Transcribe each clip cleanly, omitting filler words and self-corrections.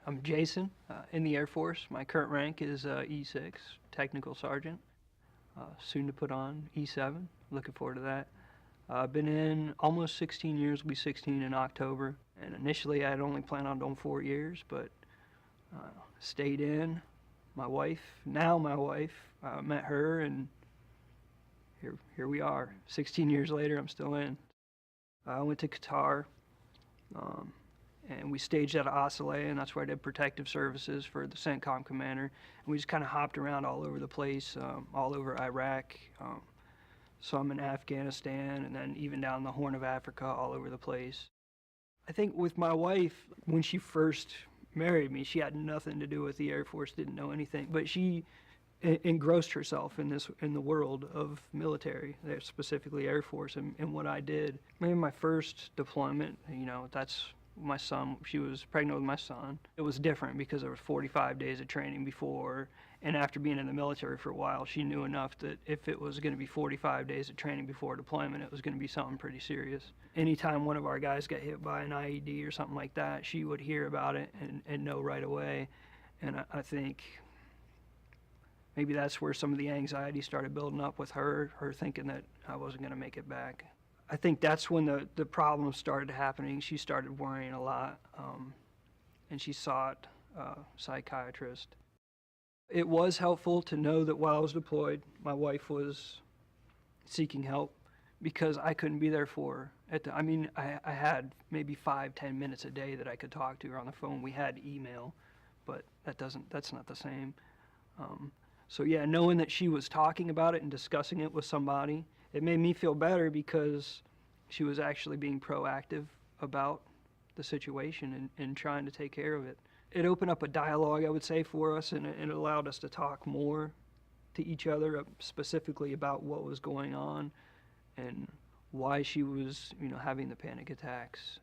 I'm Jason, in the Air Force. My current rank is E6, Technical Sergeant. Soon to put on E7. Looking forward to that. I've been in almost 16 years, will be 16 in October. And initially I had only planned on doing 4 years, but stayed in. My wife, met her, and here we are. 16 years later, I'm still in. I went to Qatar. And we staged out of Asale, and that's where I did protective services for the CENTCOM commander. And we just kind of hopped around all over the place, all over Iraq, some in Afghanistan, and then even down the Horn of Africa, all over the place. I think with my wife, when she first married me, she had nothing to do with the Air Force, didn't know anything, but she engrossed herself in the world of military, specifically Air Force, and what I did. Maybe my first deployment, that's my son. She was pregnant with my son. It was different because there was 45 days of training before, and after being in the military for a while, she knew enough that if it was going to be 45 days of training before deployment, it was going to be something pretty serious. Anytime one of our guys got hit by an IED or something like that, she would hear about it and know right away. And I think maybe that's where some of the anxiety started building up with her thinking that I wasn't going to make it back. I think that's when the problems started happening. She started worrying a lot, and she sought a psychiatrist. It was helpful to know that while I was deployed, my wife was seeking help because I couldn't be there for her. I had maybe 5-10 minutes a day that I could talk to her on the phone. We had email, but that's not the same. So yeah, knowing that she was talking about it and discussing it with somebody, it made me feel better because she was actually being proactive about the situation and trying to take care of it. It opened up a dialogue, I would say, for us, and it allowed us to talk more to each other, specifically about what was going on and why she was, having the panic attacks.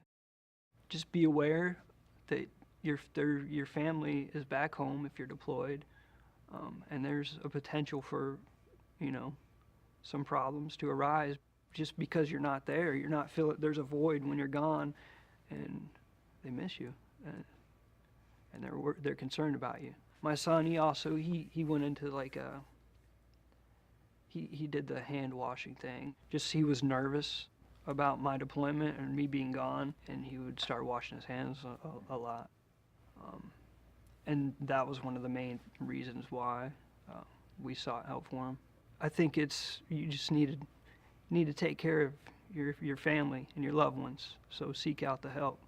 Just be aware that your family is back home if you're deployed. And there's a potential for, some problems to arise. Just because you're not there, there's a void when you're gone, and they miss you, and they're concerned about you. My son, he went into he did the hand washing thing. Just he was nervous about my deployment and me being gone, and he would start washing his hands a lot. And that was one of the main reasons why we sought help for him. I think you just need to take care of your family and your loved ones, so seek out the help.